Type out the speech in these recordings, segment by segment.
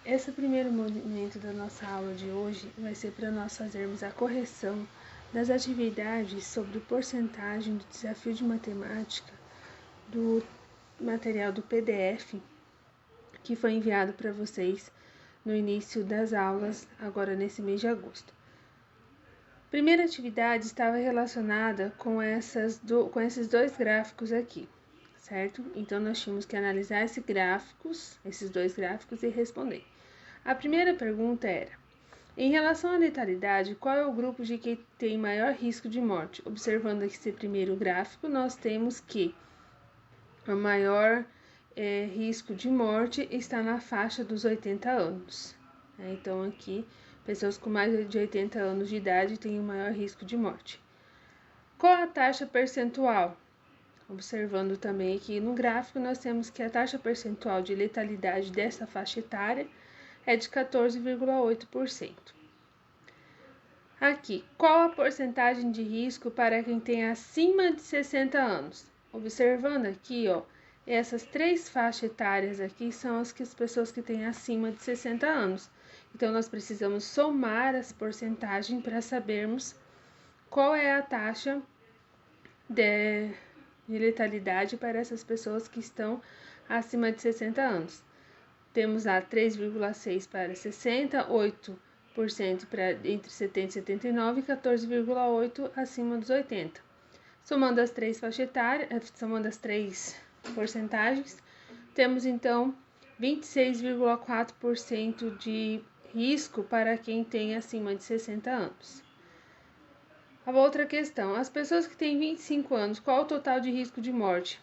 Esse primeiro momento da nossa aula de hoje vai ser para nós fazermos a correção das atividades sobre porcentagem do desafio de matemática do material do PDF que foi enviado para vocês no início das aulas, agora nesse mês de agosto. A primeira atividade estava relacionada com esses dois gráficos aqui, certo? Então, nós tínhamos que analisar esses dois gráficos e responder. A primeira pergunta era: em relação à letalidade, qual é o grupo de que tem maior risco de morte? Observando aqui esse primeiro gráfico, nós temos que o maior risco de morte está na faixa dos 80 anos. Então, aqui, pessoas com mais de 80 anos de idade têm o maior risco de morte. Qual a taxa percentual? Observando também aqui no gráfico, nós temos que a taxa percentual de letalidade dessa faixa etária é de 14,8%. Aqui, qual a porcentagem de risco para quem tem acima de 60 anos? Observando aqui, essas três faixas etárias aqui são as pessoas que têm acima de 60 anos. Então, nós precisamos somar as porcentagens para sabermos qual é a taxa de letalidade para essas pessoas que estão acima de 60 anos. Temos lá 3,6% para 60, 8% para entre 70 e 79 e 14,8% acima dos 80. Somando as três faixas etárias, somando as três porcentagens, temos então 26,4% de risco para quem tem acima de 60 anos. A outra questão: as pessoas que têm 25 anos, qual o total de risco de morte?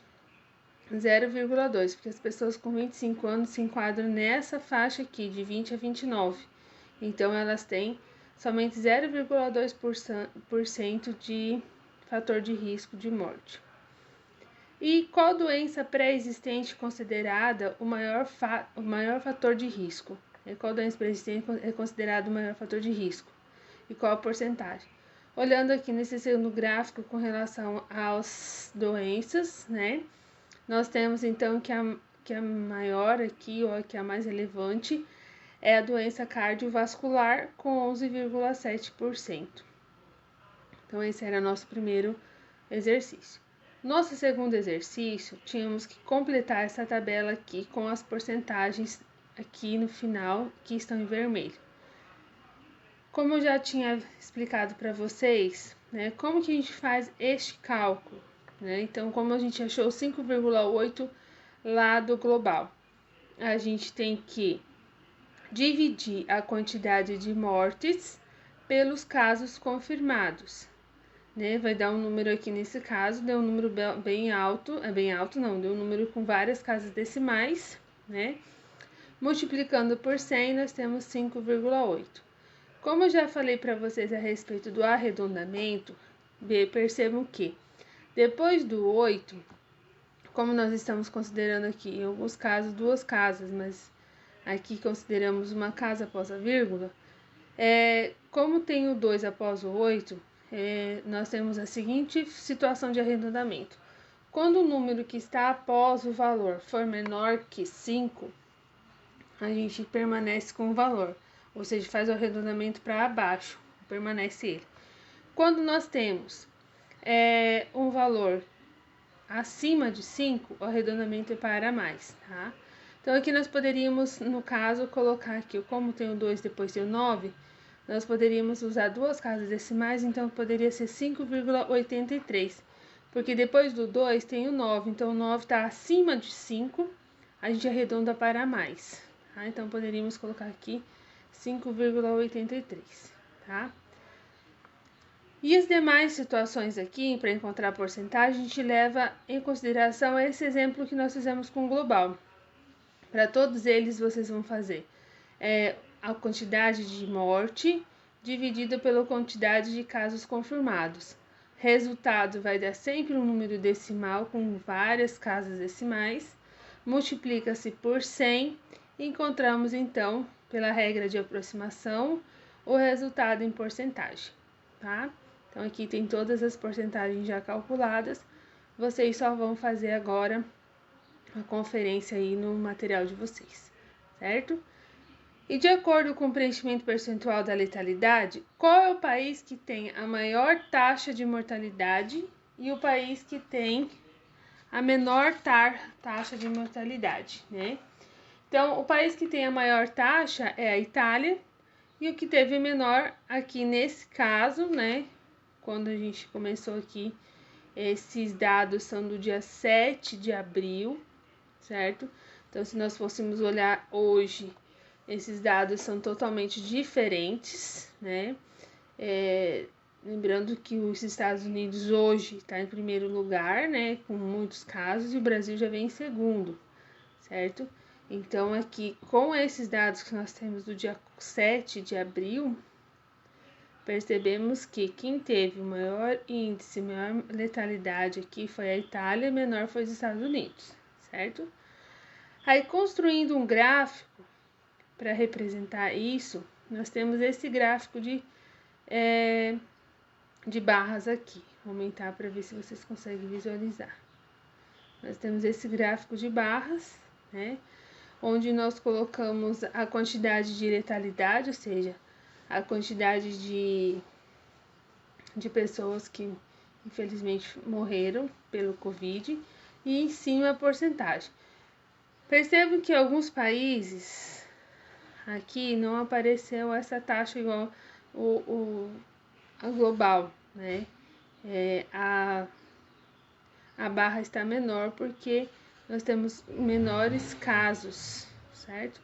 0,2%, porque as pessoas com 25 anos se enquadram nessa faixa aqui, de 20 a 29. Então, elas têm somente 0,2% de fator de risco de morte. E qual doença pré-existente considerada o maior fator de risco? Qual doença pré-existente é considerado o maior fator de risco? E qual a porcentagem? Olhando aqui nesse segundo gráfico com relação às doenças, né? Nós temos então que a maior aqui, que é a mais relevante, é a doença cardiovascular com 11,7%. Então, esse era nosso primeiro exercício. Nosso segundo exercício, tínhamos que completar essa tabela aqui com as porcentagens aqui no final, que estão em vermelho. Como eu já tinha explicado para vocês, né, como que a gente faz este cálculo? Né? Então, como a gente achou 5,8 lá do global, a gente tem que dividir a quantidade de mortes pelos casos confirmados. Né? Vai dar um número aqui nesse caso, deu um número bem alto, deu um número com várias casas decimais, né? Multiplicando por 100, nós temos 5,8. Como eu já falei para vocês a respeito do arredondamento, percebam que depois do 8, como nós estamos considerando aqui, em alguns casos, duas casas, mas aqui consideramos uma casa após a vírgula, como tem o 2 após o 8, nós temos a seguinte situação de arredondamento. Quando o número que está após o valor for menor que 5, a gente permanece com o valor, ou seja, faz o arredondamento para abaixo, permanece ele. Quando nós temos um valor acima de 5, o arredondamento é para mais, tá? Então, aqui nós poderíamos, no caso, colocar aqui, como tem o 2 depois tem o 9, nós poderíamos usar duas casas decimais, então poderia ser 5,83, porque depois do 2 tem o 9, então o 9 está acima de 5, a gente arredonda para mais, tá? Então poderíamos colocar aqui 5,83, tá? E as demais situações aqui, para encontrar a porcentagem, a gente leva em consideração esse exemplo que nós fizemos com o global. Para todos eles, vocês vão fazer a quantidade de morte dividida pela quantidade de casos confirmados. Resultado vai dar sempre um número decimal com várias casas decimais. Multiplica-se por 100 e encontramos, então, pela regra de aproximação, o resultado em porcentagem, tá? Então, aqui tem todas as porcentagens já calculadas. Vocês só vão fazer agora a conferência aí no material de vocês, certo? E de acordo com o preenchimento percentual da letalidade, qual é o país que tem a maior taxa de mortalidade e o país que tem a menor taxa de mortalidade, né? Então, o país que tem a maior taxa é a Itália, e o que teve menor aqui nesse caso, né? Quando a gente começou aqui, esses dados são do dia 7 de abril, certo? Então, se nós fôssemos olhar hoje, esses dados são totalmente diferentes, né? Lembrando que os Estados Unidos hoje está em primeiro lugar, né? Com muitos casos, e o Brasil já vem em segundo, certo? Então, aqui, com esses dados que nós temos do dia 7 de abril, percebemos que quem teve o maior índice, maior letalidade aqui foi a Itália, e menor foi os Estados Unidos, certo? Aí, construindo um gráfico para representar isso, nós temos esse gráfico de barras aqui. Vou aumentar para ver se vocês conseguem visualizar. Nós temos esse gráfico de barras, né? Onde nós colocamos a quantidade de letalidade, ou seja, a quantidade de pessoas que infelizmente morreram pelo Covid, e em cima a porcentagem. Percebo que em alguns países aqui não apareceu essa taxa igual a global, né? A barra está menor porque nós temos menores casos, certo?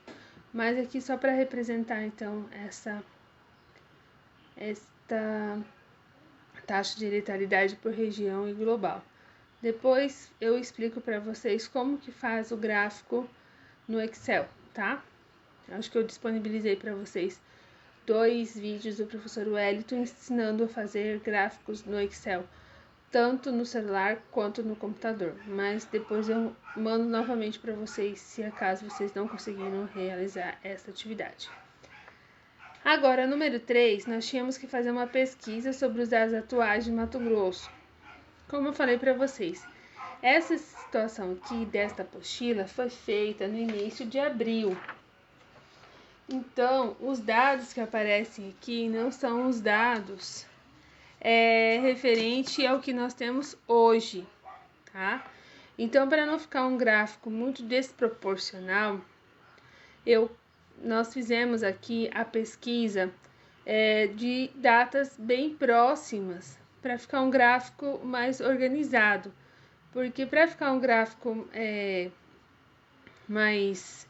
Mas aqui só para representar então esta taxa de letalidade por região e global. Depois eu explico para vocês como que faz o gráfico no Excel, tá? Acho que eu disponibilizei para vocês 2 vídeos do professor Wellington ensinando a fazer gráficos no Excel, tanto no celular quanto no computador, mas depois eu mando novamente para vocês, se acaso vocês não conseguiram realizar essa atividade. Agora, número 3, nós tínhamos que fazer uma pesquisa sobre os dados atuais de Mato Grosso. Como eu falei para vocês, essa situação aqui desta apostila foi feita no início de abril. Então, os dados que aparecem aqui não são os dados referente ao que nós temos hoje, tá? Então, para não ficar um gráfico muito desproporcional, nós fizemos aqui a pesquisa de datas bem próximas, para ficar um gráfico mais organizado, porque para ficar um gráfico mais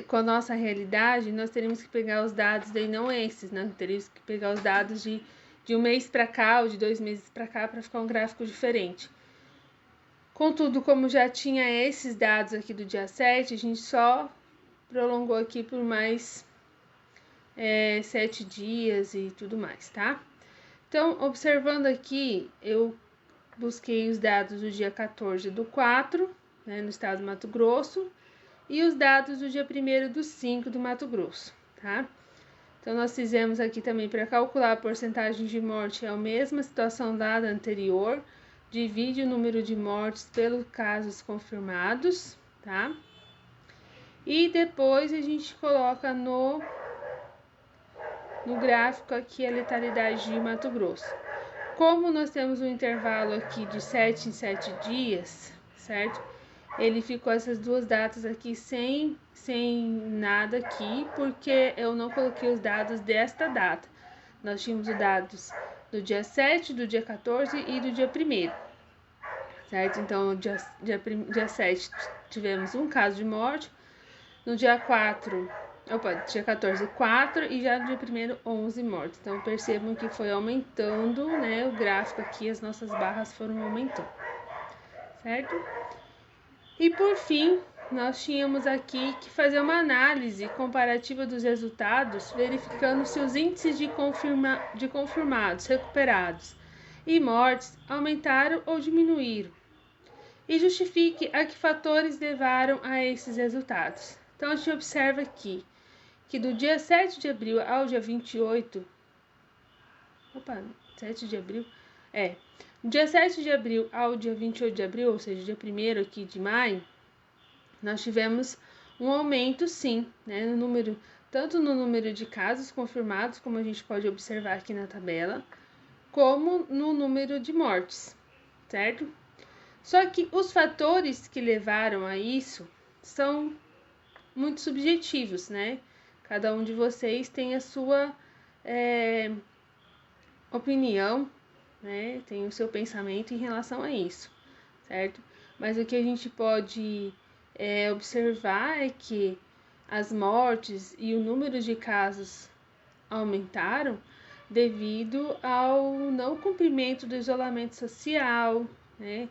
com a nossa realidade, nós teríamos que pegar os dados, daí não esses, né? Teríamos que pegar os dados de um mês para cá ou de 2 meses para cá para ficar um gráfico diferente. Contudo, como já tinha esses dados aqui do dia 7, a gente só prolongou aqui por mais 7 dias e tudo mais, tá? Então, observando aqui, eu busquei os dados do dia 14/4, né, no estado do Mato Grosso, e os dados do dia 1/5 do Mato Grosso, tá? Então, nós fizemos aqui também para calcular a porcentagem de morte, é a mesma situação da anterior, divide o número de mortes pelos casos confirmados, tá? E depois a gente coloca no gráfico aqui a letalidade de Mato Grosso. Como nós temos um intervalo aqui de 7 em 7 dias, certo? Ele ficou essas duas datas aqui sem nada aqui, porque eu não coloquei os dados desta data. Nós tínhamos os dados do dia 7, do dia 14 e do dia 1º, certo? Então, dia 7 tivemos um caso de morte, no dia 14, 4, e já no dia 1º, 11 mortes. Então, percebam que foi aumentando, né, o gráfico aqui, as nossas barras foram aumentando, certo? E por fim, nós tínhamos aqui que fazer uma análise comparativa dos resultados, verificando se os índices de confirmados, recuperados e mortes aumentaram ou diminuíram. E justifique a que fatores levaram a esses resultados. Então, a gente observa aqui que do dia 7 de abril ao dia 28... 7 de abril? Do dia 7 de abril ao dia 28 de abril, ou seja, dia 1º aqui de maio, nós tivemos um aumento sim, né, tanto no número de casos confirmados, como a gente pode observar aqui na tabela, como no número de mortes, certo? Só que os fatores que levaram a isso são muito subjetivos, né? Cada um de vocês tem a sua opinião, né? Tem o seu pensamento em relação a isso, certo? Mas o que a gente pode observar é que as mortes e o número de casos aumentaram devido ao não cumprimento do isolamento social, né?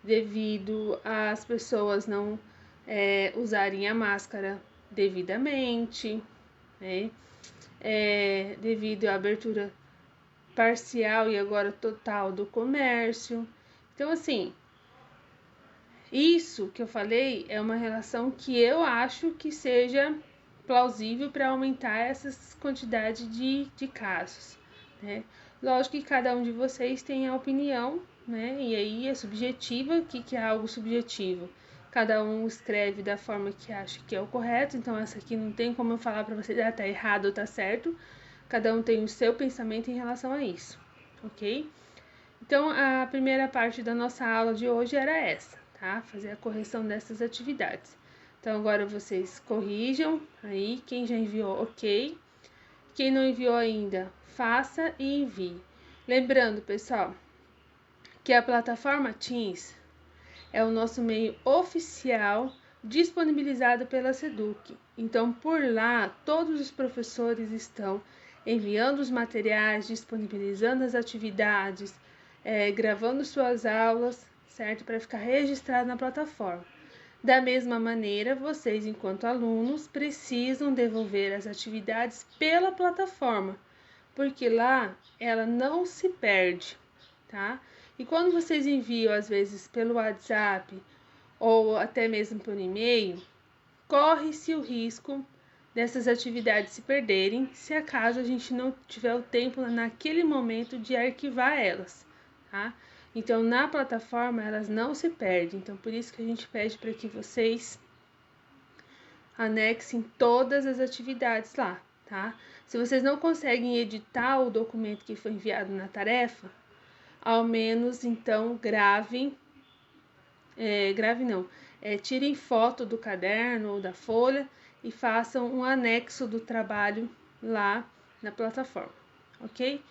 Devido às pessoas não usarem a máscara devidamente, né? Devido à abertura parcial e agora total do comércio. Então, assim, isso que eu falei é uma relação que eu acho que seja plausível para aumentar essas quantidades de casos, né? Lógico que cada um de vocês tem a opinião, né? E aí é subjetiva. O que é algo subjetivo? Cada um escreve da forma que acha que é o correto, então essa aqui não tem como eu falar para vocês, tá errado ou tá certo. Cada um tem o seu pensamento em relação a isso, ok? Então, a primeira parte da nossa aula de hoje era essa, tá? Fazer a correção dessas atividades. Então, agora vocês corrijam aí, quem já enviou, ok. Quem não enviou ainda, faça e envie. Lembrando, pessoal, que a plataforma Teams é o nosso meio oficial disponibilizado pela SEDUC. Então, por lá, todos os professores estão enviando os materiais, disponibilizando as atividades, gravando suas aulas, certo? Para ficar registrado na plataforma. Da mesma maneira, vocês, enquanto alunos, precisam devolver as atividades pela plataforma, porque lá ela não se perde, tá? E quando vocês enviam, às vezes, pelo WhatsApp ou até mesmo por e-mail, corre-se o risco dessas atividades se perderem, se acaso a gente não tiver o tempo naquele momento de arquivar elas, tá? Então, na plataforma, elas não se perdem. Então, por isso que a gente pede para que vocês anexem todas as atividades lá, tá? Se vocês não conseguem editar o documento que foi enviado na tarefa, ao menos, então, tirem foto do caderno ou da folha e façam um anexo do trabalho lá na plataforma, ok?